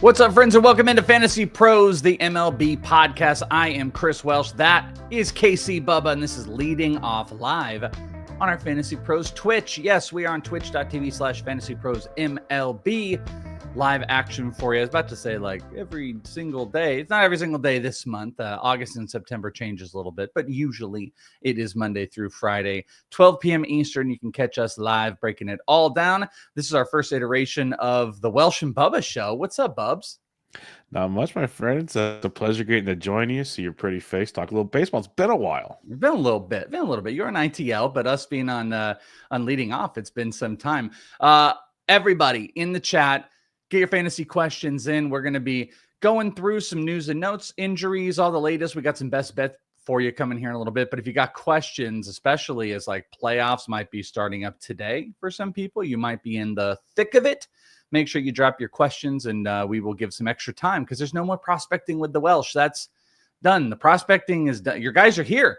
What's up, friends, and welcome into Fantasy Pros, the MLB podcast. I am Chris Welsh. That is KC Bubba, and this is leading off live on our Fantasy Pros Twitch. Yes, we are on twitch.tv/FantasyProsMLB. Live action for you. I was about to say, like, every single day. It's not every single day this month. August and September changes a little bit, but usually it is Monday through Friday, 12 p.m. Eastern. You can catch us live, breaking it all down. This is our first iteration of the Welsh and Bubba show. What's up, Bubs? Not much, my friend. It's a pleasure getting to join you, see your pretty face, talk a little baseball. It's been a while. Been a little bit. You're an ITL, but us being on leading off, it's been some time. Everybody in the chat, get your fantasy questions in. We're going to be going through some news and notes, injuries, all the latest. We got some best bets for you coming here in a little bit. But if you got questions, especially as like playoffs might be starting up today for some people, you might be in the thick of it. Make sure you drop your questions and we will give some extra time because there's no more prospecting with the Welsh. That's done. The prospecting is done. Your guys are here.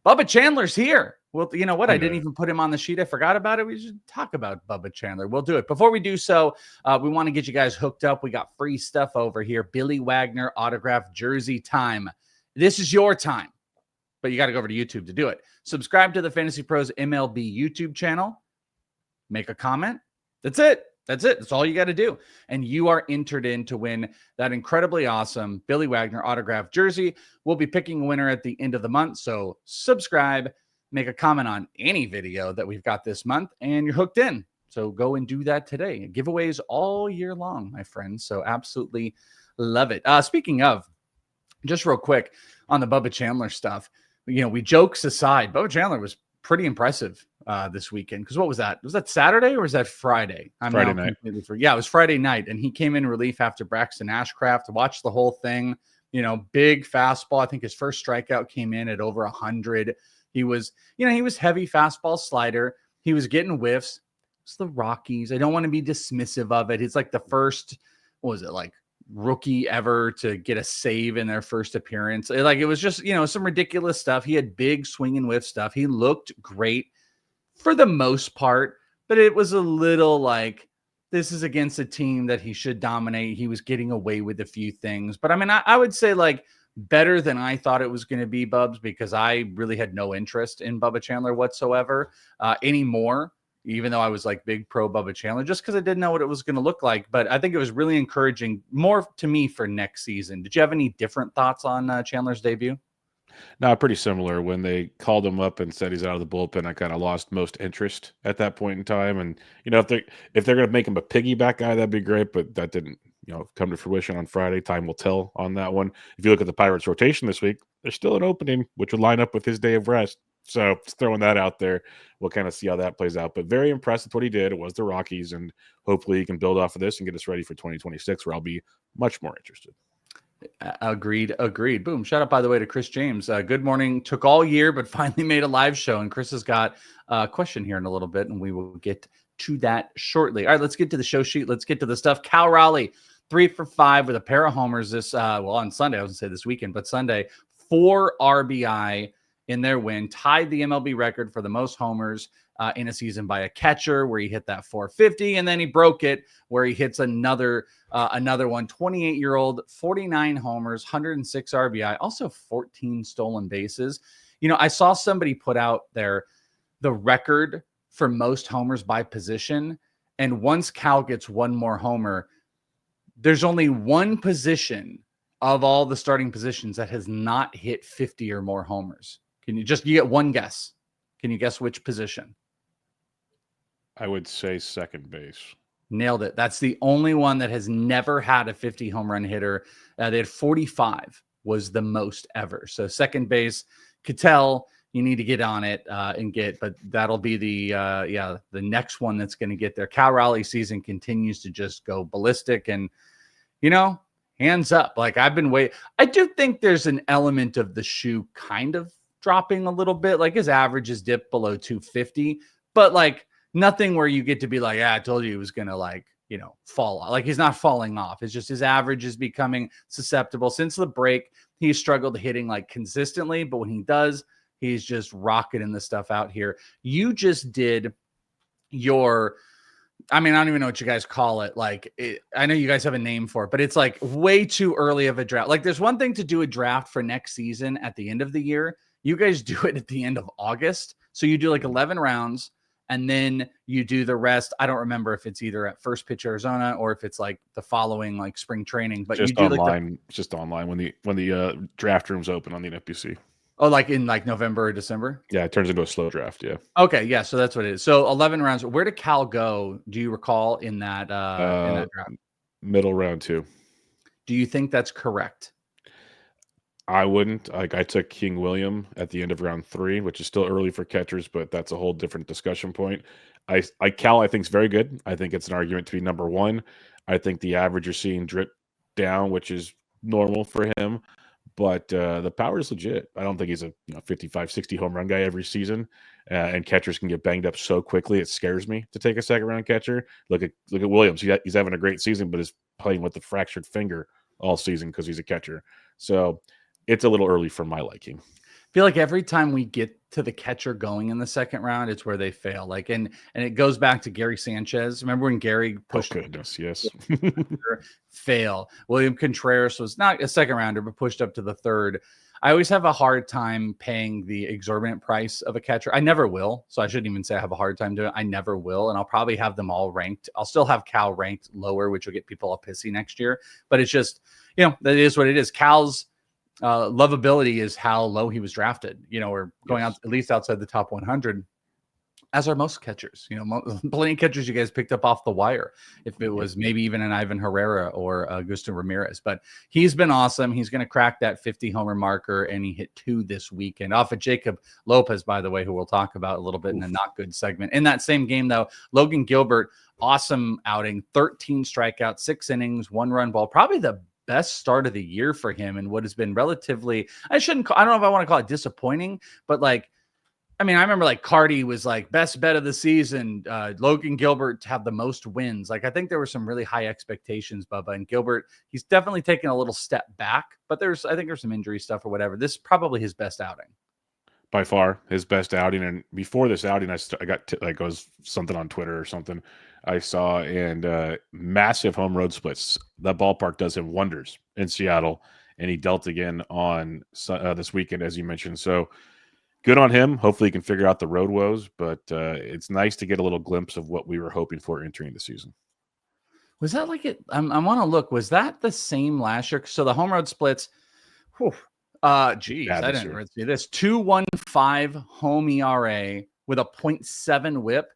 Bubba Chandler's here. Well, you know what? I didn't even put him on the sheet. I forgot about it. We should talk about Bubba Chandler. We'll do it. Before we do so, we want to get you guys hooked up. We got free stuff over here. Billy Wagner autographed jersey time. This is your time, but you got to go over to YouTube to do it. Subscribe to the Fantasy Pros MLB YouTube channel. Make a comment. That's it. That's all you got to do. And you are entered in to win that incredibly awesome Billy Wagner autographed jersey. We'll be picking a winner at the end of the month. So subscribe, make a comment on any video that we've got this month, and you're hooked in. So go and do that today. Giveaways all year long, my friends. So absolutely love it. Speaking of, just real quick on the Bubba Chandler stuff, you know, we jokes aside, Bubba Chandler was pretty impressive this weekend. Because what was that? Was that Saturday or was that Friday? Friday night. Yeah, it was Friday night. And he came in relief after Braxton Ashcraft. Watched the whole thing. You know, big fastball. I think his first strikeout came in at over 100. He was heavy fastball slider. He was getting whiffs. It's the Rockies. I don't want to be dismissive of it. It's like the first, what was it, like rookie ever to get a save in their first appearance. Like it was just, you know, some ridiculous stuff. He had big swing and whiff stuff. He looked great for the most part, but it was a little like, this is against a team that he should dominate. He was getting away with a few things, but I mean, I would say like better than I thought it was going to be, Bubs, because I really had no interest in Bubba Chandler whatsoever anymore, even though I was like big pro Bubba Chandler, just because I didn't know what it was going to look like. But I think it was really encouraging more to me for next season. Did you have any different thoughts on Chandler's debut? No, pretty similar. When they called him up and said he's out of the bullpen, I kind of lost most interest at that point in time. And you know, if they're going to make him a piggyback guy, that'd be great. But that didn't, you know, come to fruition on Friday. Time will tell on that one. If you look at the Pirates rotation this week, there's still an opening, which would line up with his day of rest. So just throwing that out there, we'll kind of see how that plays out. But very impressed with what he did. It was the Rockies, and hopefully he can build off of this and get us ready for 2026, where I'll be much more interested. Agreed. Boom. Shout out, by the way, to Chris James. Good morning. Took all year, but finally made a live show. And Chris has got a question here in a little bit, and we will get to that shortly. All right, let's get to the show sheet. Let's get to the stuff. Cal Raleigh, 3 for 5 with a pair of homers this, on Sunday. I was going to say this weekend, but Sunday, 4 RBI in their win, tied the MLB record for the most homers in a season by a catcher, where he hit that 450, and then he broke it where he hits another one. 28-year-old, 49 homers, 106 RBI, also 14 stolen bases. You know, I saw somebody put out there the record for most homers by position, and once Cal gets one more homer, there's only one position of all the starting positions that has not hit 50 or more homers. You get one guess? Can you guess which position? I would say second base. Nailed it. That's the only one that has never had a 50 home run hitter. They had 45 was the most ever. So second base, Cattell, you need to get on it and get, but that'll be the next one that's going to get there. Cal Raleigh season continues to just go ballistic, and, you know, hands up. Like I've been waiting. I do think there's an element of the shoe kind of dropping a little bit. Like his average is dipped below 250, but like nothing where you get to be like, I told you he was going to, like, you know, fall off. Like he's not falling off. It's just his average is becoming susceptible. Since the break, he's struggled hitting like consistently, but when he does, he's just rocketing the stuff out here. You just did your I mean, I don't even know what you guys call it. Like, I know you guys have a name for it, but it's like way too early of a draft. Like, there's one thing to do a draft for next season at the end of the year. You guys do it at the end of August. So you do like 11 rounds and then you do the rest. I don't remember if it's either at First Pitch Arizona or if it's like the following like spring training, but just you do online, like just online when the draft rooms open on the NFBC. Oh, like in like November or December? Yeah, it turns into a slow draft. Yeah. Okay, yeah, so that's what it is. So 11 rounds. Where did Cal go? Do you recall in that draft? Middle round 2. Do you think that's correct? I wouldn't. Like, I took King William at the end of round 3, which is still early for catchers, but that's a whole different discussion point. Cal, I think is very good. I think it's an argument to be number 1. I think the average you're seeing drip down, which is normal for him. But the power is legit. I don't think he's a 55, 60 home run guy every season. And catchers can get banged up so quickly. It scares me to take a second round catcher. Look at Williams. He's having a great season, but is playing with a fractured finger all season because he's a catcher. So it's a little early for my liking. I feel like every time we get to the catcher going in the second round, it's where they fail. Like, and it goes back to Gary Sanchez. Remember when Gary pushed? Oh, goodness, yes. Fail. William Contreras was not a second rounder, but pushed up to the third. I always have a hard time paying the exorbitant price of a catcher. I never will. So I shouldn't even say I have a hard time doing it. I never will. And I'll probably have them all ranked. I'll still have Cal ranked lower, which will get people all pissy next year. But it's just, that is what it is. Cal's lovability is how low he was drafted, or going out at least outside the top 100, as are most catchers. Plenty of catchers you guys picked up off the wire. If it was maybe even an Ivan Herrera or Augusto Ramirez, but he's been awesome. He's going to crack that 50 homer marker, and he hit 2 this weekend off of Jacob Lopez, by the way, who we'll talk about a little bit in a not good segment. In that same game, though, Logan Gilbert, awesome outing, 13 strikeouts, 6 innings, 1 run ball, probably the best start of the year for him, and what has been relatively, I don't know if I want to call it disappointing, but I remember Cardi was best bet of the season. Logan Gilbert to have the most wins. I think there were some really high expectations, Bubba, and Gilbert, he's definitely taken a little step back, but I think there's some injury stuff or whatever. This is probably his best outing. By far his best outing. And before this outing, I got it was something on Twitter or something I saw, and massive home road splits. That ballpark does him wonders in Seattle, and he dealt again on this weekend, as you mentioned. So good on him. Hopefully he can figure out the road woes, but it's nice to get a little glimpse of what we were hoping for entering the season. Was that I want to look, was that the same last year? So the home road splits, I didn't really see this. 2.15 home ERA with a 0.7 whip.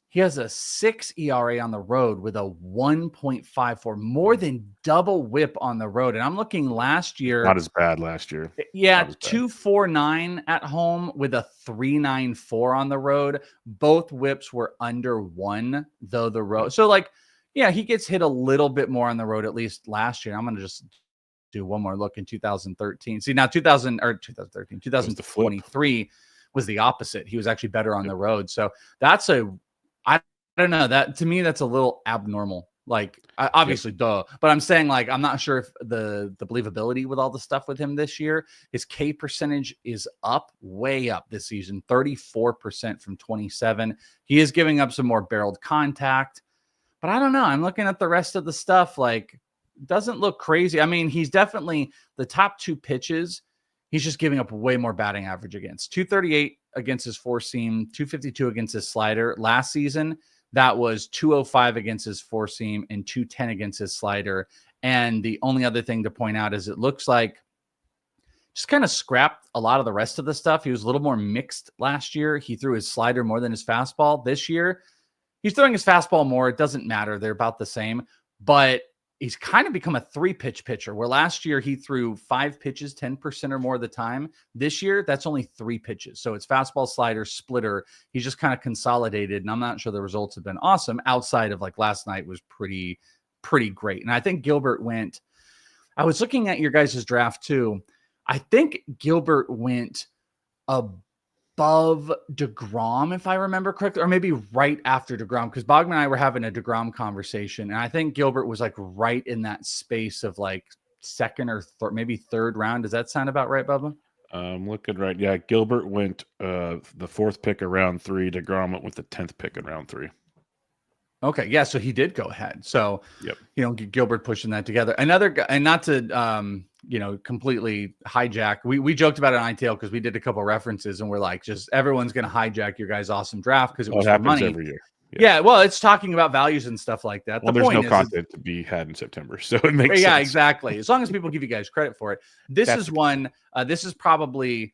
He has a 6 ERA on the road with a 1.54, more than double whip on the road. And I'm looking last year. Not as bad last year. Yeah, 2.49 at home with a 3.94 on the road. Both whips were under 1, though the road. So he gets hit a little bit more on the road, at least last year. I'm going to just do one more look in 2013. See, now 2023 was the opposite. He was actually better on the road. So that's I don't know, that to me, that's a little abnormal. Obviously, duh. But I'm saying, I'm not sure if the believability with all the stuff with him this year, his K percentage is way up this season, 34% from 27. He is giving up some more barreled contact. But I don't know. I'm looking at the rest of the stuff, doesn't look crazy. He's definitely the top 2 pitches. He's just giving up way more batting average against. 238 against his 4-seam, 252 against his slider. Last season, that was 205 against his 4-seam and 210 against his slider. And the only other thing to point out is it looks like just kind of scrapped a lot of the rest of the stuff. He was a little more mixed last year. He threw his slider more than his fastball. This year, he's throwing his fastball more. It doesn't matter. They're about the same. But he's kind of become a 3-pitch pitcher, where last year he threw 5 pitches, 10% or more of the time. This year, that's only 3 pitches. So it's fastball, slider, splitter. He's just kind of consolidated, and I'm not sure the results have been awesome outside of last night was pretty great. And I think Gilbert I was looking at your guys' draft too. I think Gilbert went above DeGrom, if I remember correctly, or maybe right after DeGrom, because Bogman and I were having a DeGrom conversation, and I think Gilbert was right in that space of second or maybe third round. Does that sound about right, Bubba? I'm looking right. Yeah, Gilbert went the 4th pick of round 3. DeGrom went with the 10th pick in round 3. Okay. Yeah. So he did go ahead. So, Yep. Gilbert pushing that together. Another guy, and not to, completely hijack. We joked about it on ITL because we did a couple references and we're like, just everyone's going to hijack your guys' awesome draft because it was for happens money. every year. Yeah. Well, it's talking about values and stuff like that. Well, the there's point no is, content to be had in September, so it makes sense. Yeah, exactly. As long as people give you guys credit for it. This is one. This is probably,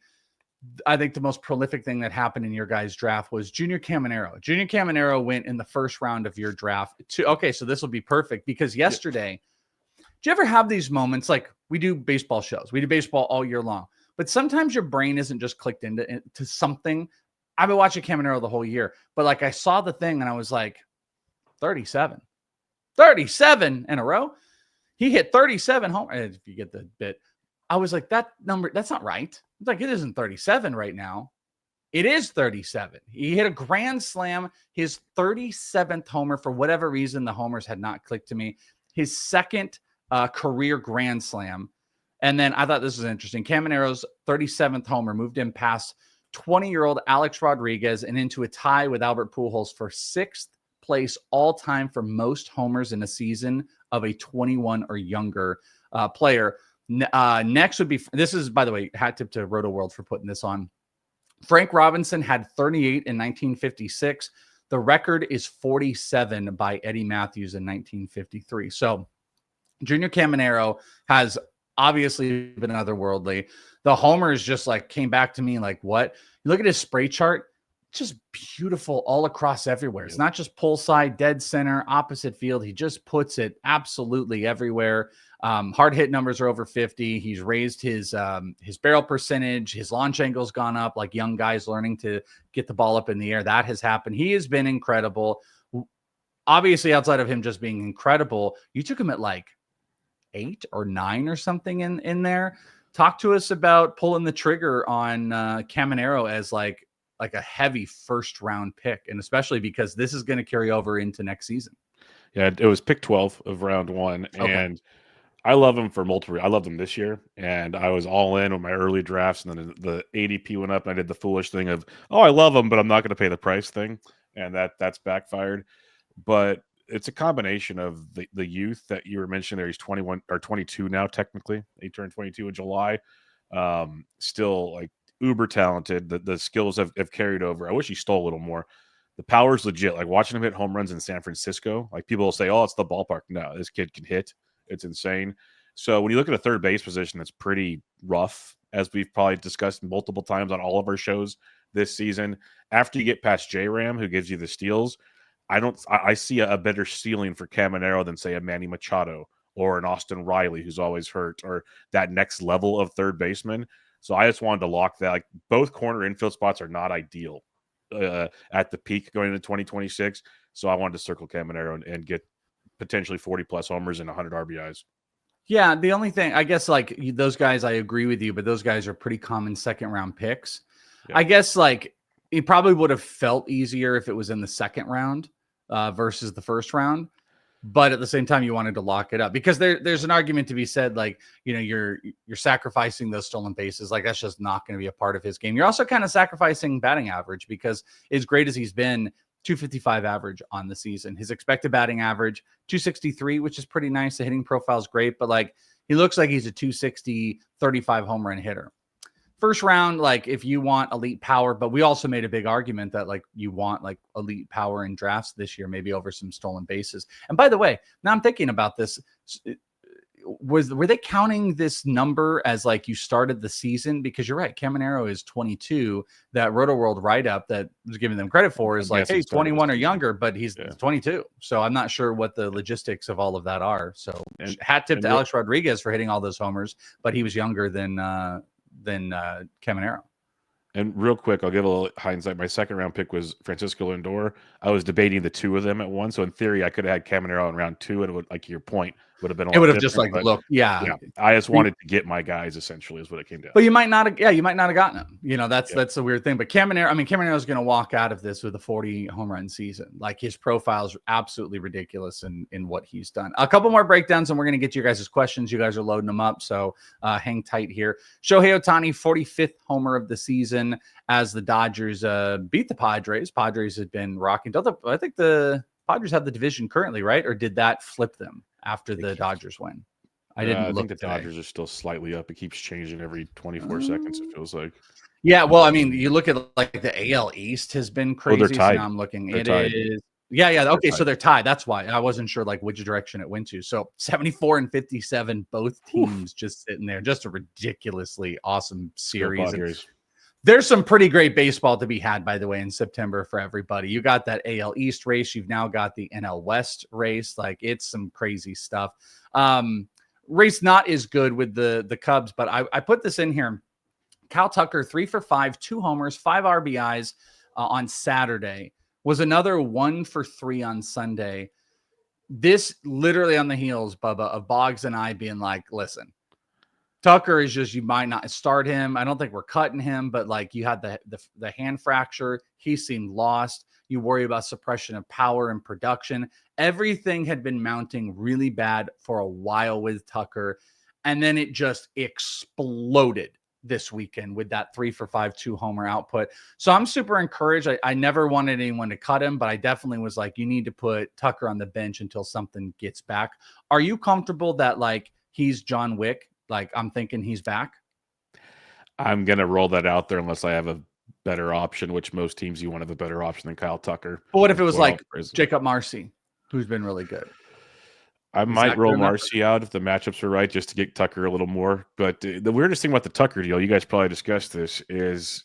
I think, the most prolific thing that happened in your guys' draft was Junior Caminero. Junior Caminero went in the first round of your draft. Okay, so this will be perfect because yesterday, do you ever have these moments? Like, we do baseball shows. We do baseball all year long. But sometimes your brain isn't just clicked into something. I've been watching Caminero the whole year. But, like, I saw the thing and I was like, 37. 37 in a row. He hit 37 home. If you get the bit, I was like, that number, that's not right. It's like, it isn't 37 right now. It is 37. He hit a grand slam, his 37th homer. For whatever reason, the homers had not clicked to me. His second career grand slam. And then I thought this was interesting. Caminero's 37th homer moved him past 20-year-old Alex Rodriguez and into a tie with Albert Pujols for 6th place all time for most homers in a season of a 21 or younger player. Next would be, this is, by the way, hat tip to Roto World for putting this on. Frank Robinson had 38 in 1956. The record is 47 by Eddie Matthews in 1953. So Junior Caminero has obviously been otherworldly. The homers just like came back to me like, what? You look at his spray chart, just beautiful all across everywhere. It's not just pull side, dead center, opposite field. He just puts it absolutely everywhere. Hard hit numbers are over 50. He's raised his barrel percentage. His launch angle's gone up, like young guys learning to get the ball up in the air. That has happened. He has been incredible. Obviously, outside of him just being incredible, you took him at like 8 or 9 or something in there. Talk to us about pulling the trigger on Caminero as like a heavy first round pick, and especially because this is going to carry over into next season. Yeah, it was pick 12 of round 1, and I love him for multiple. I loved him this year, and I was all in on my early drafts, and then the ADP went up, and I did the foolish thing of, oh, I love him, but I'm not going to pay the price thing, and that's backfired. But it's a combination of the youth that you were mentioning there. He's 21 or 22 now, technically. He turned 22 in July. Still like uber talented. The skills have carried over. I wish he stole a little more. The power's legit. Like watching him hit home runs in San Francisco, like people will say, oh, it's the ballpark. No, this kid can hit. It's insane. So when you look at a third base position, it's pretty rough, as we've probably discussed multiple times on all of our shows this season. After you get past J-Ram, who gives you the steals, I see a better ceiling for Caminero than, say, a Manny Machado or an Austin Riley, who's always hurt, or that next level of third baseman. So I just wanted to lock that. Like, both corner infield spots are not ideal at the peak going into 2026. So I wanted to circle Caminero and get potentially 40-plus homers and 100 RBIs. Yeah, the only thing, I guess, like, those guys, I agree with you, but those guys are pretty common second-round picks. Yeah. I guess, like, it probably would have felt easier if it was in the second round versus the first round. But at the same time, you wanted to lock it up because there's an argument to be said, like, you're sacrificing those stolen bases. Like, that's just not going to be a part of his game. You're also kind of sacrificing batting average because as great as he's been, 255 average on the season. His expected batting average, 263, which is pretty nice. The hitting profile is great, but like he looks like he's a 260, 35 home run hitter. First round, like if you want elite power, but we also made a big argument that like you want like elite power in drafts this year, maybe over some stolen bases. And by the way, now I'm thinking about this. Were they counting this number as like you started the season? Because you're right, Caminero is 22. That Roto World write-up that was giving them credit for is like, hey, 21 or younger, but he's 22. So I'm not sure what the logistics of all of that are. So hat tip to Alex Rodriguez for hitting all those homers, but he was younger than Caminero. And real quick, I'll give a little hindsight. My second round pick was Francisco Lindor. I was debating the two of them at once. So in theory, I could have had Caminero in round 2, and it would, like your point, would have been a lot it would have different, just like look, yeah. I just wanted to get my guys, essentially, is what it came down. But you might not have, you might not have gotten him. That's the weird thing. But Caminero is going to walk out of this with a 40 home run season. Like his profile is absolutely ridiculous in what he's done. A couple more breakdowns, and we're going to get you guys' questions. You guys are loading them up, so hang tight here. Shohei Ohtani, 45th homer of the season as the Dodgers beat the Padres. Padres had been rocking. I think the Padres have the division currently, right? Or did that flip them after the Dodgers win? I didn't look. I think the Dodgers are still slightly up. It keeps changing every 24 seconds, it feels like. Yeah, well, I mean, you look at like the AL East has been crazy. They're tied. So now I'm looking. They're It tied. is. Yeah. Okay, so they're tied. That's why I wasn't sure like which direction it went to. So 74 and 57, both teams just sitting there. Just a ridiculously awesome series. There's some pretty great baseball to be had, by the way, in September for everybody. You got that AL East race. You've now got the NL West race. Like, it's some crazy stuff. Race not as good with the Cubs, but I put this in here. Kyle Tucker, 3 for 5, 2 homers, 5 RBIs on Saturday. Was another 1 for 3 on Sunday. This literally on the heels, Bubba, of Boggs and I being like, listen, Tucker is just, you might not start him. I don't think we're cutting him, but like you had the hand fracture. He seemed lost. You worry about suppression of power and production. Everything had been mounting really bad for a while with Tucker. And then it just exploded this weekend with that 3 for 5, 2 homer output. So I'm super encouraged. I never wanted anyone to cut him, but I definitely was like, you need to put Tucker on the bench until something gets back. Are you comfortable that like he's John Wick? Like, I'm thinking he's back. I'm going to roll that out there unless I have a better option, which most teams you want to have a better option than Kyle Tucker. But what if it was like Jacob Marcy, who's been really good? I might roll Marcy out if the matchups are right, just to get Tucker a little more. But the weirdest thing about the Tucker deal, you guys probably discussed this, is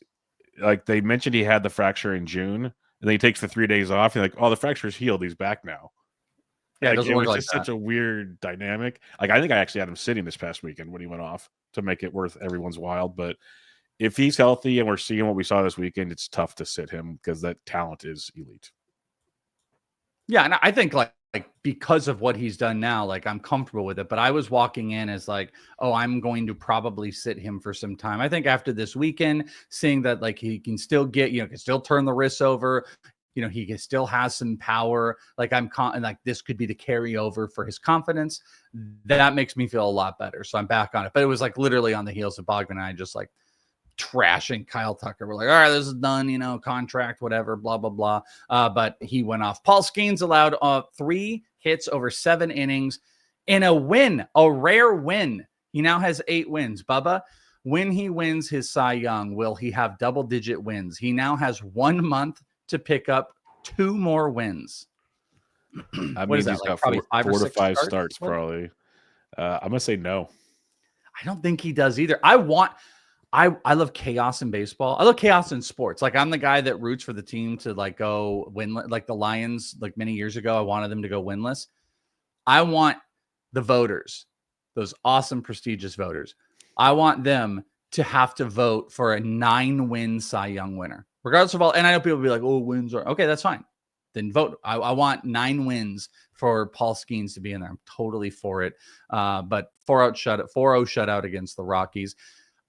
like they mentioned he had the fracture in June, and then he takes the 3 days off. And like, oh, the fracture's healed. He's back now. Yeah, like, it was like just such a weird dynamic. Like, I think I actually had him sitting this past weekend when he went off to make it worth everyone's while. But if he's healthy and we're seeing what we saw this weekend, it's tough to sit him because that talent is elite. Yeah, and I think like because of what he's done now, like I'm comfortable with it. But I was walking in as like, oh, I'm going to probably sit him for some time. I think after this weekend, seeing that like he can still get, can still turn the wrists over. He can still has some power. Like like this could be the carryover for his confidence. That makes me feel a lot better. So I'm back on it. But it was like literally on the heels of Bogman and I just like trashing Kyle Tucker. We're like, all right, this is done, contract, whatever, blah, blah, blah. But he went off. Paul Skenes allowed 3 hits over 7 innings in a win, a rare win. He now has 8 wins. Bubba, when he wins his Cy Young, will he have double-digit wins? He now has 1 month to pick up 2 more wins. I mean, he's got 4 to 5 starts probably. I'm going to say no. I don't think he does either. I love chaos in baseball. I love chaos in sports. Like, I'm the guy that roots for the team to like go win. Like the Lions, like many years ago, I wanted them to go winless. I want the voters, those awesome, prestigious voters. I want them to have to vote for a 9-win Cy Young winner, regardless of all. And I know people will be like, oh, wins are okay. That's fine. Then vote. I want 9 wins for Paul Skenes to be in there. I'm totally for it. But 4-0 shutout against the Rockies.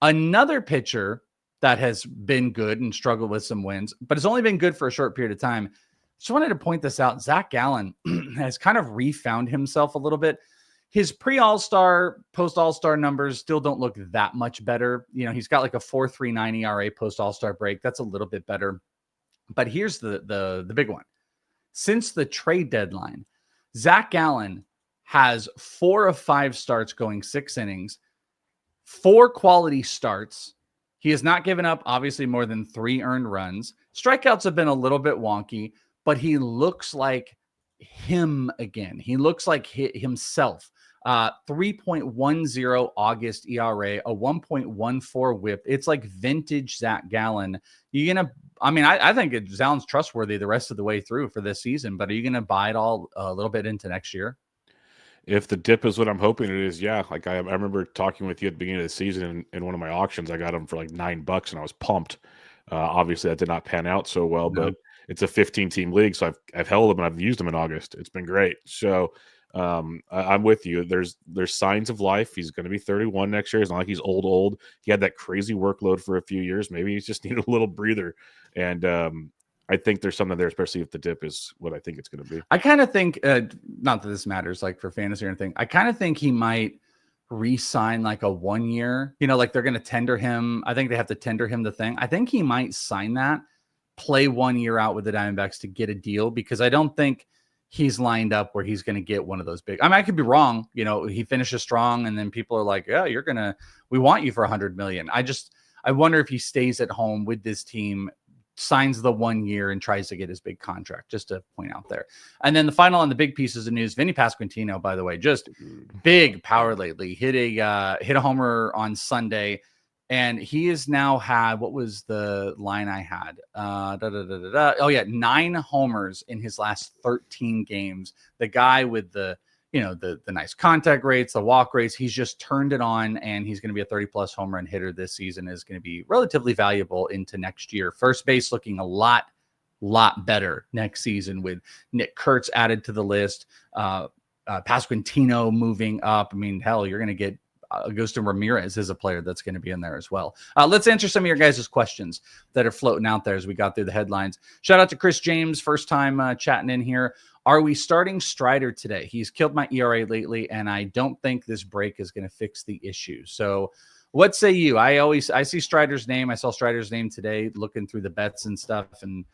Another pitcher that has been good and struggled with some wins, but it's only been good for a short period of time. Just wanted to point this out. Zac Gallen has kind of refound himself a little bit. His pre-All-Star, post-All-Star numbers still don't look that much better. He's got like a 4.39 ERA post-All-Star break. That's a little bit better. But here's the big one. Since the trade deadline, Zac Gallen has 4 of 5 starts going 6 innings, 4 quality starts. He has not given up, obviously, more than 3 earned runs. Strikeouts have been a little bit wonky, but he looks like him again. He looks like himself. 3.10 August ERA, a 1.14 whip. It's like vintage Zac Gallen. I think it sounds trustworthy the rest of the way through for this season, but are you going to buy it all a little bit into next year? If the dip is what I'm hoping it is, yeah. Like I remember talking with you at the beginning of the season in one of my auctions. I got them for like $9 and I was pumped. Obviously that did not pan out so well, but it's a 15-team league. So I've held them and I've used them in August. It's been great. So I'm with you. There's signs of life. He's going to be 31 next year. It's not like he's old. He had that crazy workload for a few years. Maybe he's just needed a little breather. And I think there's something there, especially if the dip is what I think it's going to be. I kind of think, not that this matters like for fantasy or anything, I kind of think he might re-sign like a 1 year, like they're going to tender him. I think they have to tender him the thing. I think he might sign that, play 1 year out with the Diamondbacks to get a deal, because I don't think he's lined up where he's going to get one of those big. I mean, I could be wrong. He finishes strong, and then people are like, "Yeah, we want you for $100 million." I wonder if he stays at home with this team, signs the 1 year, and tries to get his big contract. Just to point out there. And then the final on the big pieces of news: Vinnie Pasquantino, by the way, just big power lately. Hit a homer on Sunday. And he has now had, what was the line I had? Oh yeah, 9 homers in his last 13 games. The guy with the nice contact rates, the walk rates, he's just turned it on, and he's going to be a 30-plus home run hitter this season. Is going to be relatively valuable into next year. First base looking a lot better next season with Nick Kurtz added to the list. Pasquantino moving up. I mean, hell, you're going to get Augusto Ramirez is a player that's going to be in there as well. Let's answer some of your guys' questions that are floating out there as we got through the headlines. Shout out to Chris James, first time chatting in here. Are we starting Strider today? He's killed my ERA lately, and I don't think this break is going to fix the issue. So what say you? I see Strider's name. I saw Strider's name today looking through the bets and stuff, and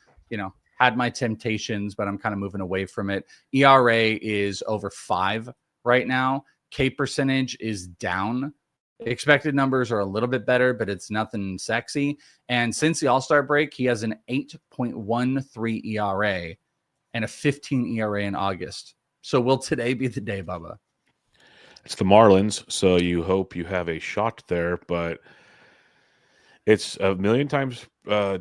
had my temptations, but I'm kind of moving away from it. ERA is over 5 right now. K percentage is down. Expected numbers are a little bit better, but it's nothing sexy. And since the All-Star break, he has an 8.13 ERA and a 15 ERA in August. So will today be the day, Bubba? It's the Marlins, so you hope you have a shot there, but it's a million times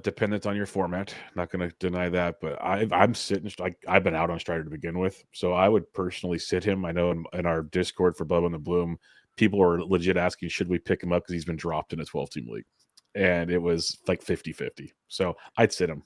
dependent on your format. Not going to deny that, but I'm sitting I've been out on Strider to begin with, so I would personally sit him. I know in our Discord for Bubba and the Bloom, people are legit asking, should we pick him up because he's been dropped in a 12-team league, and it was like 50-50. So I'd sit him.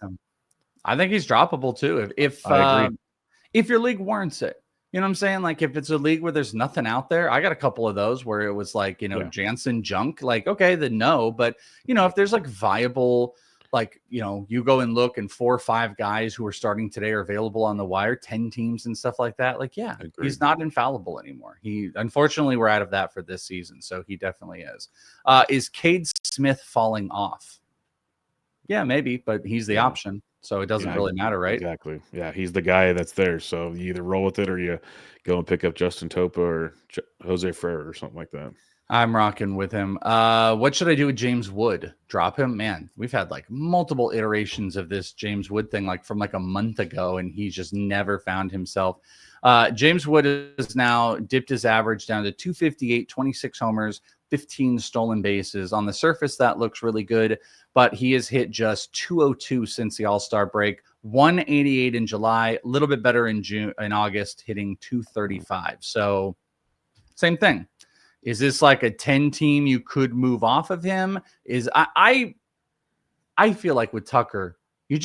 I think he's droppable too if your league warrants it. You know what I'm saying? Like if it's a league where there's nothing out there, I got a couple of those where it was like, Jansen junk, like, okay, then no. But, if there's like viable, like, you go and look and 4 or 5 guys who are starting today are available on the wire, 10 teams and stuff like that. Like, yeah, Agreed. He's not infallible anymore. Unfortunately, we're out of that for this season. So he definitely is. Is Cade Smith falling off? Yeah, maybe, but he's the option. So it doesn't really matter, right? Exactly. Yeah, he's the guy that's there. So you either roll with it or you go and pick up Justin Topa or Jose Ferrer or something like that. I'm rocking with him. What should I do with James Wood? Drop him? Man, we've had like multiple iterations of this James Wood thing like from like a month ago, and he's just never found himself. James Wood is now dipped his average down to 258, 26 homers, 15 stolen bases. On the surface, that looks really good, but he has hit just 202 since the All-Star break, 188 in July, a little bit better in August, hitting 235. So same thing. Is this like a 10 team you could move off of him? I feel like with Tucker, you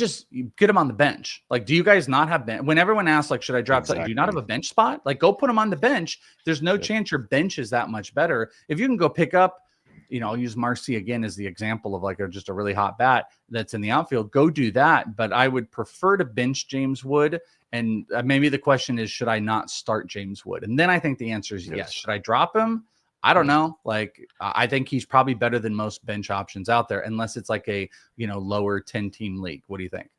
get him on the bench. Like, do you guys not have bench? When everyone asks, like, should I drop? Exactly. Do you not have a bench spot? Like, go put him on the bench. There's no chance your bench is that much better. If you can go pick up, I'll use Marcy again as the example of like just a really hot bat that's in the outfield. Go do that. But I would prefer to bench James Wood. And maybe the question is, should I not start James Wood? And then I think the answer is yes. Should I drop him? I don't know. Like, I think he's probably better than most bench options out there, unless it's like a, lower 10-team league. What do you think?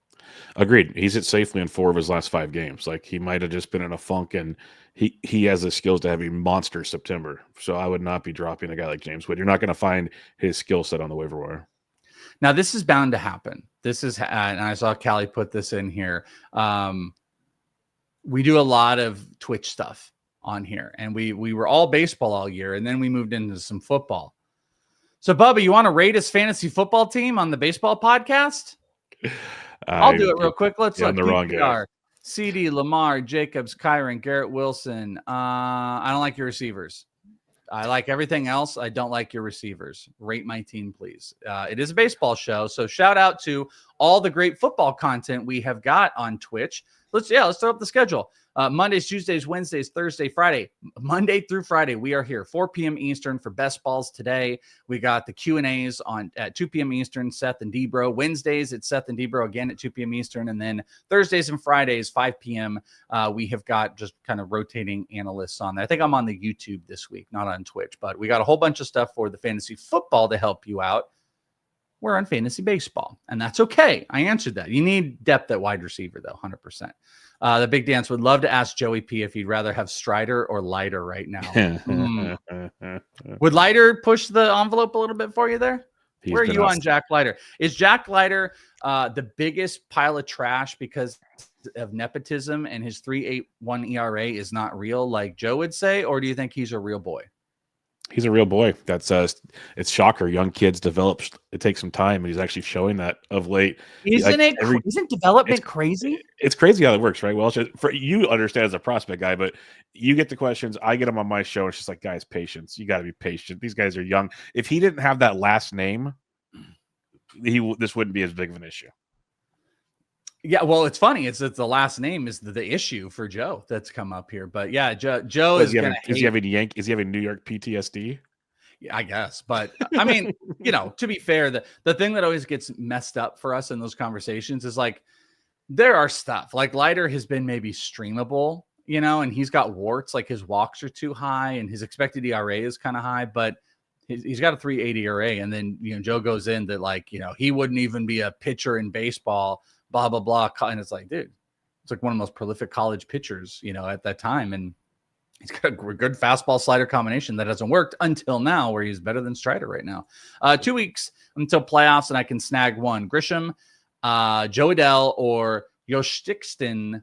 Agreed. He's hit safely in 4 of his last 5 games. Like, he might have just been in a funk, and he has the skills to have a monster September. So I would not be dropping a guy like James Wood. You're not going to find his skill set on the waiver wire. Now, this is bound to happen. This is, and I saw Callie put this in here. We do a lot of Twitch stuff on here, and we were all baseball all year, and then we moved into some football. So Bubba, you want to rate his fantasy football team on the baseball podcast? I'll do it real quick. Let's look. The wrong guy. CD, Lamar, Jacobs, Kyron, Garrett Wilson. I don't like your receivers. I like everything else. I don't like your receivers. Rate my team, please. It is a baseball show, so shout out to all the great football content we have got on Twitch. Let's throw up the schedule. Mondays, Tuesdays, Wednesdays, Thursday, Friday, Monday through Friday. We are here 4 p.m. Eastern for Best Balls today. We got the Q&As at 2 p.m. Eastern, Seth and Debro. Wednesdays, it's Seth and Debro again at 2 p.m. Eastern. And then Thursdays and Fridays, 5 p.m. We have got just kind of rotating analysts on there. I think I'm on the YouTube this week, not on Twitch, but we got a whole bunch of stuff for the fantasy football to help you out. we're on fantasy baseball, and that's okay. I answered that. You need depth at wide receiver, though, 100%. The Big Dance would love to ask Joey P if he'd rather have Strider or Leiter right now. Would Leiter push the envelope a little bit for you there? Where are you on Jack Leiter? Is Jack Leiter the biggest pile of trash because of nepotism and his 3.81 ERA is not real, like Joe would say, or do you think he's a real boy? He's a real boy. That's it's shocker. Young kids develop. It takes some time, and he's actually showing that of late. Isn't development crazy? It's crazy how it works, right? Well, for you understand as a prospect guy, but you get the questions. I get them on my show. It's just like, guys, patience. You got to be patient. These guys are young. If he didn't have that last name, this wouldn't be as big of an issue. Yeah, well, it's funny. It's the last name is the issue for Joe that's come up here. But yeah, Joe is going to. Is he having New York PTSD? Yeah, I guess. But I mean, to be fair, the thing that always gets messed up for us in those conversations is like there are stuff like Leiter has been maybe streamable, and he's got warts, like his walks are too high and his expected ERA is kind of high, but he's got a 3.80 ERA. And then, Joe goes in that like, he wouldn't even be a pitcher in baseball. Blah, blah, blah. And it's like, dude, it's like one of the most prolific college pitchers, at that time. And he's got a good fastball slider combination that hasn't worked until now, where he's better than Strider right now. 2 weeks until playoffs, and I can snag one. Grisham, Joe Adell, or Yoshtikson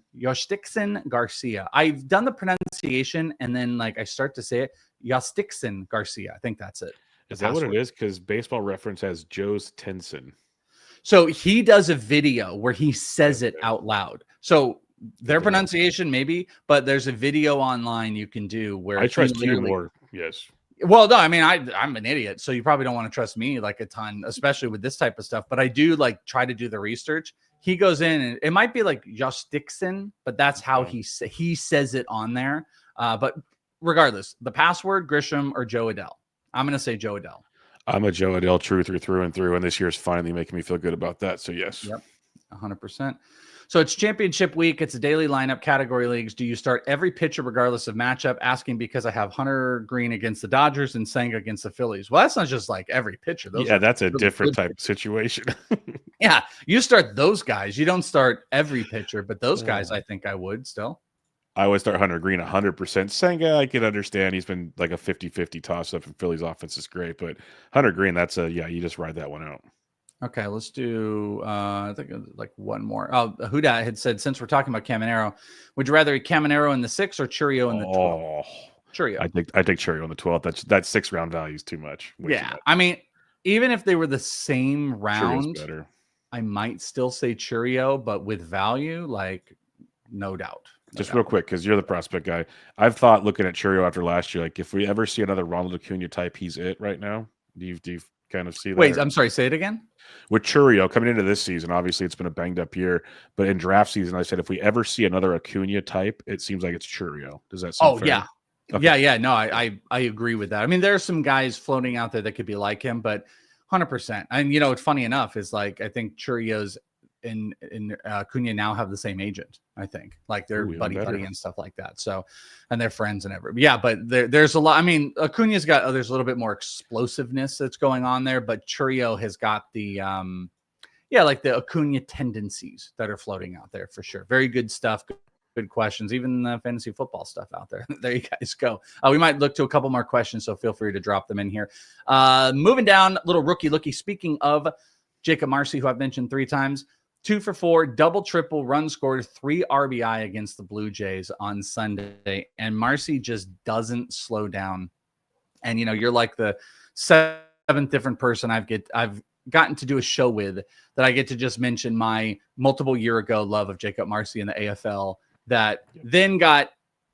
Garcia. I've done the pronunciation, and then like I start to say it, Yoshtikson Garcia. I think that's it. Is that what it is? Because Baseball Reference has Joe's Tenson. So he does a video where he says it out loud. So their pronunciation maybe, but there's a video online you can do where I trust you more. Yes. Well, no, I mean, I'm an idiot, so you probably don't want to trust me like a ton, especially with this type of stuff. But I do like try to do the research. He goes in and it might be like Josh Dixon, but that's how he says it on there. But regardless, the password, Grisham or Joe Adell. I'm going to say Joe Adell. I'm a Joe Adell truther through and through, and this year's finally making me feel good about that. So, yes. Yep, 100%. So, it's championship week. It's a daily lineup, category leagues. Do you start every pitcher regardless of matchup? Asking because I have Hunter Green against the Dodgers and Senga against the Phillies. Well, that's not just like every pitcher. That's a different type of situation. Yeah, you start those guys. You don't start every pitcher, but those guys I think I would still. I would start Hunter Green 100%. Senga, I can understand. He's been like a 50-50 toss-up, and Philly's offense is great. But Hunter Green, you just ride that one out. Okay, let's do, I think like one more. Oh, Huda had said, since we're talking about Caminero, would you rather eat Caminero in the 6th or Churio in the 12th? Churio. I take Churio in the 12th. That 6th-round value is too much. Too much. I mean, even if they were the same round, I might still say Churio, but with value, like, no doubt. Just real quick, because you're the prospect guy. I've thought looking at Churio after last year, like if we ever see another Ronald Acuna type, he's it right now. Do you kind of see that? Wait, I'm sorry, say it again. With Churio coming into this season, obviously it's been a banged up year, but in draft season, I said if we ever see another Acuna type, it seems like it's Churio. Does that sound fair? Yeah. Okay. Yeah. No, I agree with that. I mean, there are some guys floating out there that could be like him, but 100%. And it's funny enough is like I think Churio's and Acuna now have the same agent. I think like they're buddy and stuff like that. So, and they're friends and everything. Yeah, but there's a lot. I mean, Acuna's got there's a little bit more explosiveness that's going on there, but Churio has got the like the Acuna tendencies that are floating out there for sure. Very good stuff. Good questions, even the fantasy football stuff out there. There you guys go. We might look to a couple more questions, so feel free to drop them in here. Moving down, little rookie. Speaking of Jacob Marcy, who I've mentioned 3 times. 2 for 4, double, triple, run scored, 3 RBI against the Blue Jays on Sunday. And Marcy just doesn't slow down. And, you're like the 7th different person I've gotten to do a show with that I get to just mention my multiple year ago love of Jacob Marcy in the AFL that then got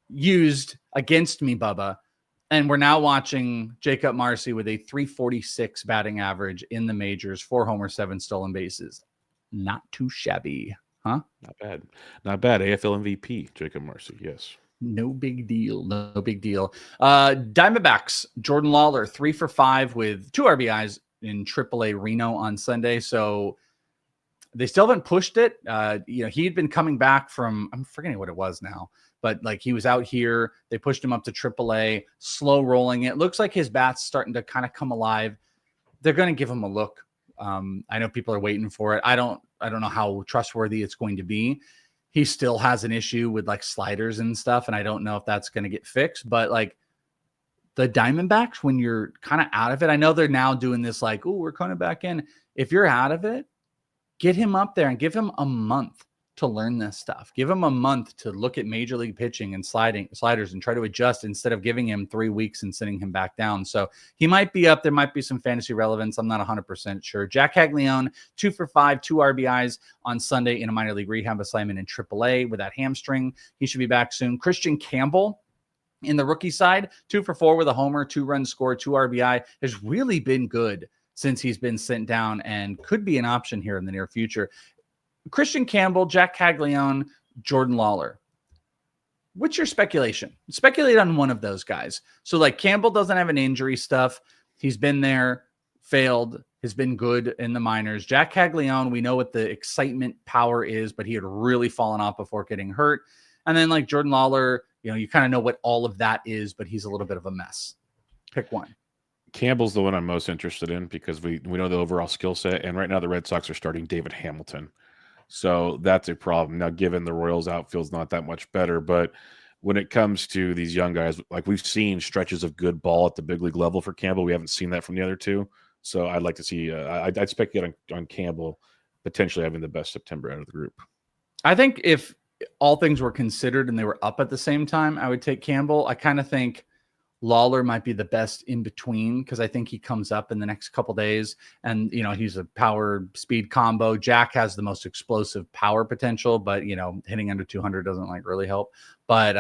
used against me, Bubba. And we're now watching Jacob Marcy with a 346 batting average in the majors, 4 homers, 7 stolen bases. Not too shabby, huh? Not bad. AFL MVP, Jacob Marcy. Yes. No big deal. Diamondbacks, Jordan Lawler, 3 for 5 with 2 RBIs in AAA Reno on Sunday. So they still haven't pushed it. He had been coming back from, I'm forgetting what it was now, but like he was out here. They pushed him up to AAA, slow rolling it. Looks like his bat's starting to kind of come alive. They're going to give him a look I know people are waiting for it. I don't know how trustworthy it's going to be. He still has an issue with like sliders and stuff, and I don't know if that's going to get fixed. But like the Diamondbacks, when you're kind of out of it, I know they're now doing this like, oh, we're kind of back in. If you're out of it, get him up there and give him a month to learn this stuff. Give him a month to look at major league pitching and sliders and try to adjust instead of giving him 3 weeks and sending him back down. So he might be up. There might be some fantasy relevance. I'm not 100% sure. Jack Caglione, 2 for 5, 2 RBIs on Sunday in a minor league rehab assignment in AAA with that hamstring. He should be back soon. Christian Campbell in the rookie side, 2 for 4 with a homer, 2 runs scored, 2 RBI, has really been good since he's been sent down and could be an option here in the near future. Christian Campbell, Jack Caglione, Jordan Lawler. What's your speculation? Speculate on one of those guys. So like Campbell doesn't have an injury stuff. He's been there, failed, has been good in the minors. Jack Caglione, we know what the excitement power is, but he had really fallen off before getting hurt. And then like Jordan Lawler, you kind of know what all of that is, but he's a little bit of a mess. Pick one. Campbell's the one I'm most interested in because we know the overall skill set. And right now the Red Sox are starting David Hamilton. So that's a problem. Now, given the Royals outfield's not that much better, but when it comes to these young guys, like we've seen stretches of good ball at the big league level for Campbell. We haven't seen that from the other two. So I'd like to see, I'd speculate on Campbell potentially having the best September out of the group. I think if all things were considered and they were up at the same time, I would take Campbell. I kind of think Lawler might be the best in between because I think he comes up in the next couple days and, he's a power speed combo. Jack has the most explosive power potential, but, hitting under 200 doesn't like really help. But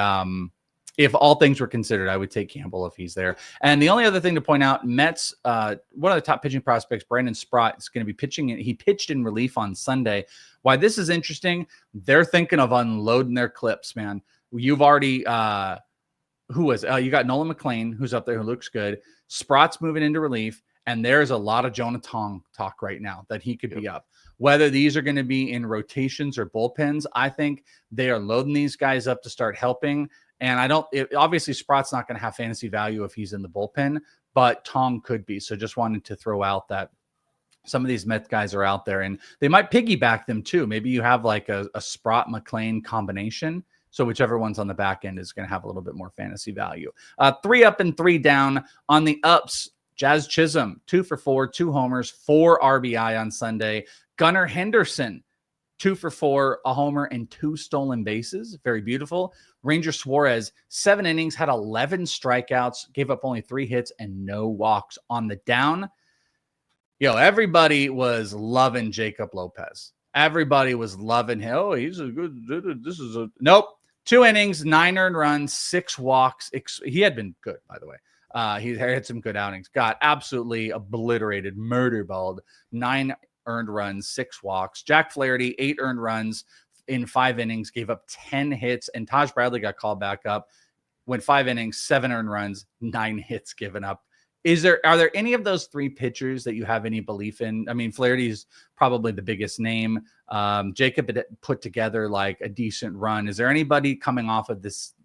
if all things were considered, I would take Campbell if he's there. And the only other thing to point out, Mets, one of the top pitching prospects, Brandon Sprott, is going to be pitching. He pitched in relief on Sunday. Why this is interesting, they're thinking of unloading their clips, man. You've already, who was you got Nolan McLean, who's up there, who looks good. Sprott's moving into relief, and there's a lot of Jonah Tong talk right now that he could be up. Whether these are going to be in rotations or bullpens, I think they are loading these guys up to start helping. And obviously Sprott's not going to have fantasy value if he's in the bullpen, but Tong could be. So just wanted to throw out that some of these Mets guys are out there, and they might piggyback them too. Maybe you have like a Sprott McLean combination. So whichever one's on the back end is going to have a little bit more fantasy value. 3 up and 3 down. On the ups, Jazz Chisholm, 2 for 4, 2 homers, 4 RBI on Sunday. Gunnar Henderson, 2 for 4, a homer, and 2 stolen bases. Very beautiful. Ranger Suarez, 7 innings, had 11 strikeouts, gave up only 3 hits and no walks. On the down, everybody was loving Jacob Lopez. Everybody was loving him. Oh, he's a good. Nope. 2 innings, 9 earned runs, 6 walks. He had been good, by the way. He had some good outings. Got absolutely obliterated, murderballed. 9 earned runs, 6 walks. Jack Flaherty, 8 earned runs in 5 innings, gave up 10 hits. And Taj Bradley got called back up. Went 5 innings, 7 earned runs, 9 hits given up. Are there any of those 3 pitchers that you have any belief in? I mean, Flaherty's probably the biggest name. Jacob had put together like a decent run. Is there anybody coming off of this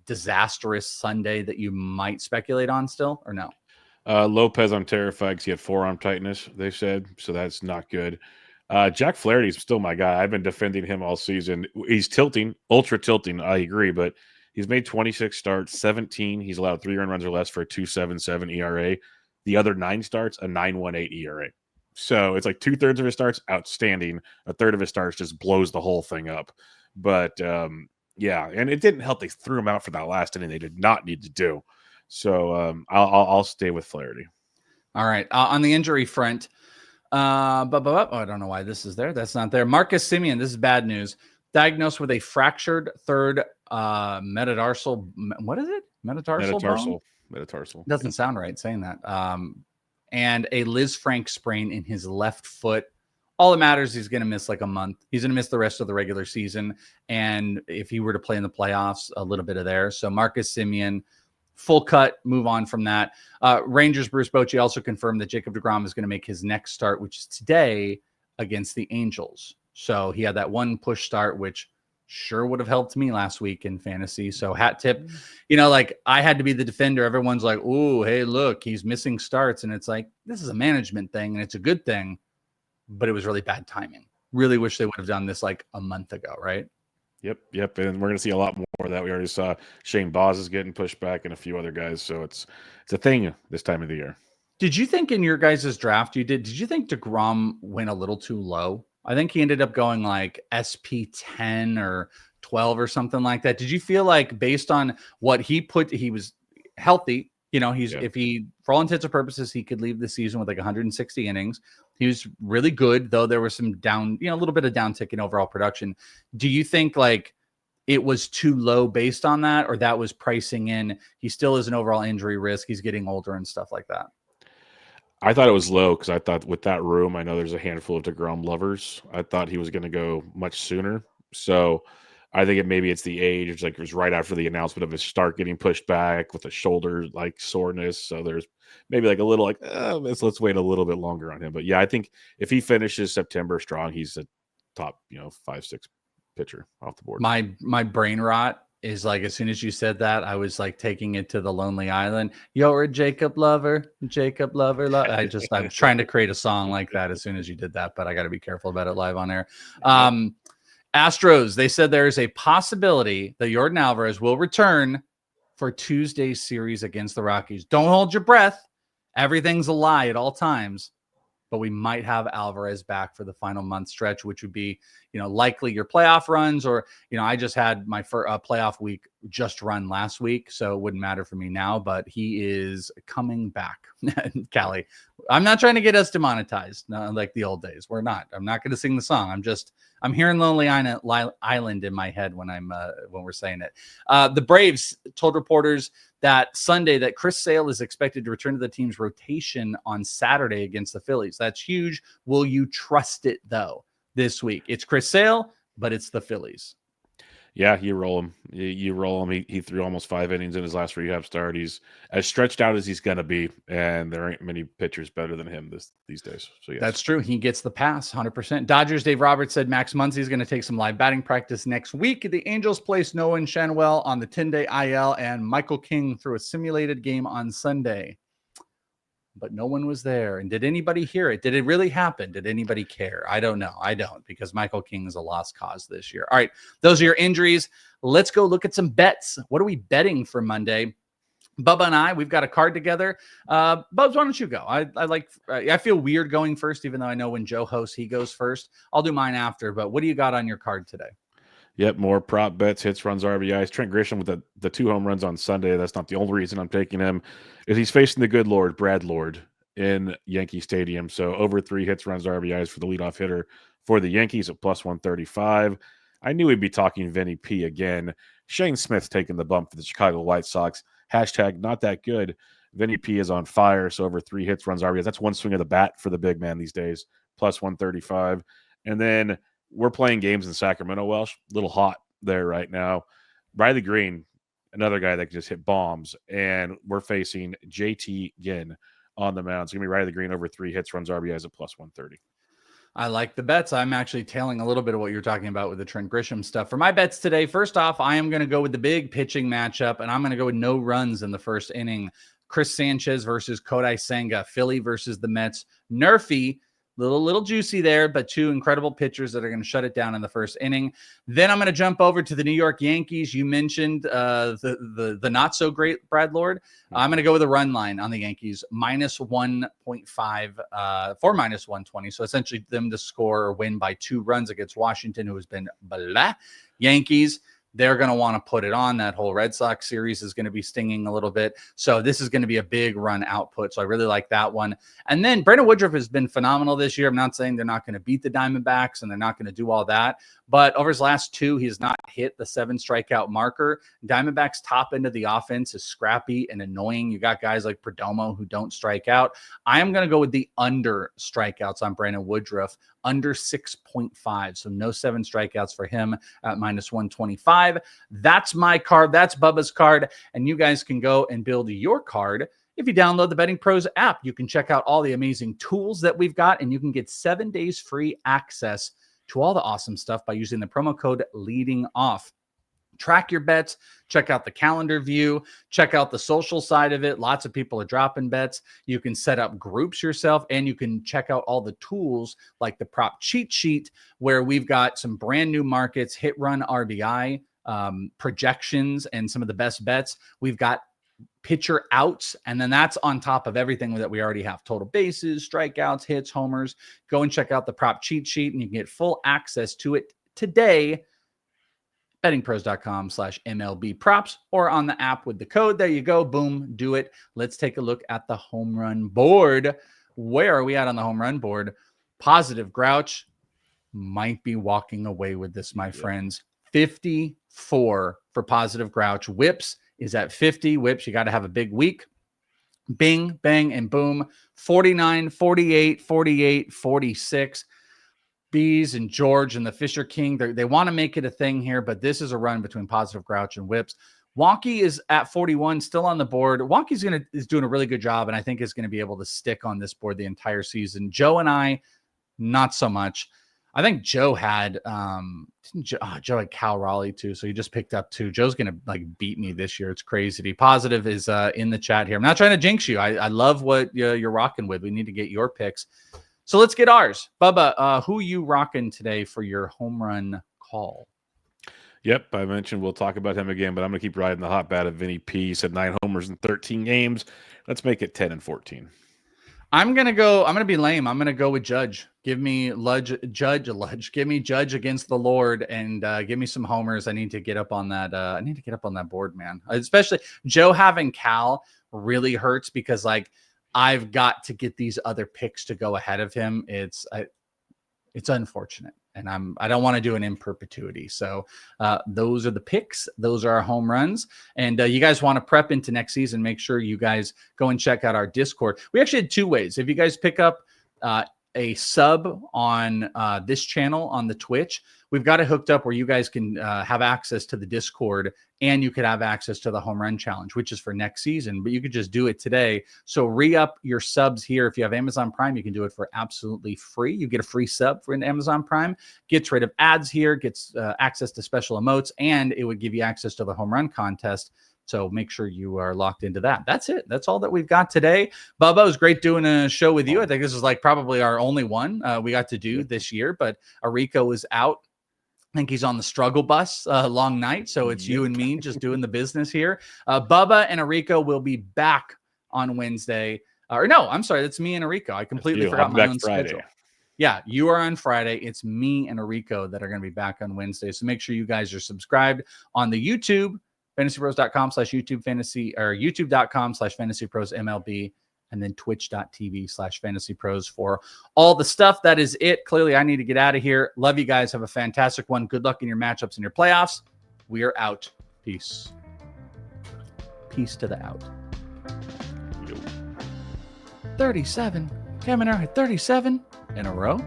disastrous Sunday that you might speculate on still or no? Lopez, I'm terrified because he had forearm tightness, they said. So that's not good. Jack Flaherty's still my guy. I've been defending him all season. He's tilting, ultra tilting. I agree, but he's made 26 starts, 17. He's allowed 3 earned runs or less for a 2.77 ERA. The other 9 starts, a 9.18 ERA. So it's like 2/3 of his starts, outstanding. A third of his starts just blows the whole thing up. But yeah, and it didn't help. They threw him out for that last inning. They did not need to do. So I'll stay with Flaherty. All right. On the injury front, I don't know why this is there. That's not there. Marcus Semien, this is bad news. Diagnosed with a fractured third metatarsal. What is it? Metatarsal. Doesn't sound right saying that. And a Liz Frank sprain in his left foot. All that matters, he's going to miss like a month. He's going to miss the rest of the regular season. And if he were to play in the playoffs, a little bit of there. So Marcus Semien, full cut, move on from that. Rangers' Bruce Bochy also confirmed that Jacob deGrom is going to make his next start, which is today against the Angels. So he had that one push start, which sure would have helped me last week in fantasy. So hat tip, like I had to be the defender. Everyone's like, oh, hey, look, he's missing starts. And it's like, this is a management thing and it's a good thing. but it was really bad timing. Really wish they would have done this like a month ago, right? Yep. And we're going to see a lot more of that. We already saw Shane Boz is getting pushed back and a few other guys. So it's a thing this time of the year. Did you think in your guys' draft did you think DeGrom went a little too low? I think he ended up going like SP 10 or 12 or something like that. Did you feel like based on what he was healthy, if he, for all intents and purposes, he could leave the season with like 160 innings. He was really good, though there was some down, a little bit of downtick in overall production. Do you think like it was too low based on that, or that was pricing in? He still is an overall injury risk. He's getting older and stuff like that. I thought it was low because I thought with that room, I know there's a handful of DeGrom lovers. I thought he was going to go much sooner. So I think maybe it's the age. It's like it was right after the announcement of his start getting pushed back with a shoulder like soreness. So there's maybe like a little like, let's wait a little bit longer on him. But yeah, I think if he finishes September strong, he's a top 5-6 pitcher off the board. My brain rot is like, as soon as you said that, I was like taking it to the Lonely Island. You're a Jacob lover. I'm trying to create a song like that as soon as you did that, but I got to be careful about it live on air. Astros, they said there is a possibility that Yordan Alvarez will return for Tuesday's series against the Rockies. Don't hold your breath. Everything's a lie at all times, but we might have Alvarez back for the final month stretch, which would be, likely your playoff runs, or, I just had my playoff week just run last week, so it wouldn't matter for me now, but he is coming back. Callie, I'm not trying to get us demonetized, like the old days. I'm not going to sing the song. I'm hearing Lonely Island in my head when we're saying it. The Braves told reporters that Sunday that Chris Sale is expected to return to the team's rotation on Saturday against the Phillies. That's huge. Will you trust it, though, this week? It's Chris Sale, but it's the Phillies. Yeah, you roll him. You roll him. He threw almost 5 innings in his last rehab start. He's as stretched out as he's going to be, and there ain't many pitchers better than him these days. So yes. That's true. He gets the pass, 100%. Dodgers, Dave Roberts said Max Muncy is going to take some live batting practice next week. The Angels placed Noah Shanwell on the 10-day IL, and Michael King threw a simulated game on Sunday. But no one was there. And did anybody hear it? Did it really happen? Did anybody care? I don't know. I don't, because Michael King is a lost cause this year. All right, those are your injuries. Let's go look at some bets. What are we betting for Monday? Bubba and I, we've got a card together. Bubs, why don't you go? I feel weird going first, even though I know when Joe hosts, he goes first. I'll do mine after, but what do you got on your card today? Yep, more prop bets, hits, runs, RBIs. Trent Grisham with the 2 home runs on Sunday. That's not the only reason I'm taking him. Is he's facing the good Lord, Brad Lord, in Yankee Stadium. So over 3 hits, runs, RBIs for the leadoff hitter for the Yankees at plus 135. I knew we'd be talking Vinnie P again. Shane Smith's taking the bump for the Chicago White Sox. Hashtag not that good. Vinnie P is on fire. So over 3 hits, runs, RBIs. That's one swing of the bat for the big man these days, plus 135. And then we're playing games in Sacramento, Welsh. A little hot there right now. Riley Green, another guy that can just hit bombs. And we're facing JT Ginn on the mound. It's going to be Riley Green over 3 hits, runs, RBIs at plus 130. I like the bets. I'm actually tailing a little bit of what you're talking about with the Trent Grisham stuff. For my bets today, first off, I am going to go with the big pitching matchup, and I'm going to go with no runs in the first inning. Chris Sanchez versus Kodai Senga, Philly versus the Mets. Nerfy, little juicy there, but 2 incredible pitchers that are going to shut it down in the first inning. Then I'm going to jump over to the New York Yankees. You mentioned the not so great Brad Lord. I'm going to go with a run line on the Yankees, minus 1.5 for minus 120. So essentially them to score or win by 2 runs against Washington, who has been blah. Yankees, they're going to want to put it on. That whole Red Sox series is going to be stinging a little bit. So this is going to be a big run output. So I really like that one. And then Brandon Woodruff has been phenomenal this year. I'm not saying they're not going to beat the Diamondbacks and they're not going to do all that. But over his last 2, he has not hit the 7 strikeout marker. Diamondbacks' top end of the offense is scrappy and annoying. You got guys like Perdomo who don't strike out. I am going to go with the under strikeouts on Brandon Woodruff, under 6.5. So no 7 strikeouts for him at minus 125. That's my card. That's Bubba's card. And you guys can go and build your card. If you download the Betting Pros app, you can check out all the amazing tools that we've got, and you can get 7 days free access to all the awesome stuff by using the promo code leading off. track your bets, check out the calendar view, check out the social side of it. Lots of people are dropping bets. You can set up groups yourself, and you can check out all the tools like the prop cheat sheet, where we've got some brand new markets, hit run RBI, projections, and some of the best bets. We've got pitcher outs, and then that's on top of everything that we already have: total bases, strikeouts, hits, homers. Go and check out the prop cheat sheet, and you can get full access to it today. bettingpros.com/MLB props, or on the app with the code. There you go. Boom. Do it. Let's take a look at the home run board. Where are we at on the home run board? Positive Grouch might be walking away with this, my friends. 54 for Positive Grouch. Whips is at 50. Whips, you got to have a big week. Bing, bang, and boom. 49, 48, 48, 46. Bees and George and the Fisher King, they want to make it a thing here, but this is a run between Positive Grouch and Whips. Wonky is at 41, still on the board. Wonky's is doing a really good job, and I think is going to be able to stick on this board the entire season. Joe and I, not so much. I think Joe had Joe had Cal Raleigh too, so he just picked up 2. Joe's going to beat me this year. It's crazy. Positive is in the chat here. I'm not trying to jinx you. I love what you're rocking with. We need to get your picks. So let's get ours. Bubba, who you rocking today for your home run call? Yep, I mentioned we'll talk about him again, but I'm going to keep riding the hot bat of Vinnie P. He said 9 homers in 13 games. Let's make it 10 and 14. I'm going to be lame. I'm going to go with Judge. Give me Judge. Give me Judge against the Lord, and give me some homers. I need to get up on that. I need to get up on that board, man. Especially Joe having Cal really hurts, because I've got to get these other picks to go ahead of him. It's unfortunate, and I don't want to do it in perpetuity. So those are the picks. Those are our home runs. And you guys want to prep into next season, make sure you guys go and check out our Discord. We actually had 2 ways. If you guys pick up a sub on this channel on the Twitch, we've got it hooked up where you guys can have access to the Discord, and you could have access to the home run challenge, which is for next season, but you could just do it today. So re-up your subs here. If you have Amazon Prime, you can do it for absolutely free. You get a free sub for an Amazon Prime, gets rid of ads here, gets access to special emotes, and it would give you access to the home run contest. So make sure you are locked into that. That's it. That's all that we've got today. Bubba, it was great doing a show with you. I think this is probably our only one we got to do this year, but Arico is out. I think he's on the struggle bus, long night. So it's you and me just doing the business here. Bubba and Arico will be back on Wednesday. Or no, I'm sorry. That's me and Arico. I completely forgot my own schedule. Yeah, you are on Friday. It's me and Arico that are going to be back on Wednesday. So make sure you guys are subscribed on the YouTube, fantasypros.com/YouTube fantasy, or youtube.com/fantasypros MLB. And then twitch.tv/fantasypros for all the stuff. That is it. Clearly, I need to get out of here. Love you guys. Have a fantastic one. Good luck in your matchups and your playoffs. We are out. Peace. Peace to the out. 37. Caminero hit 37 in a row.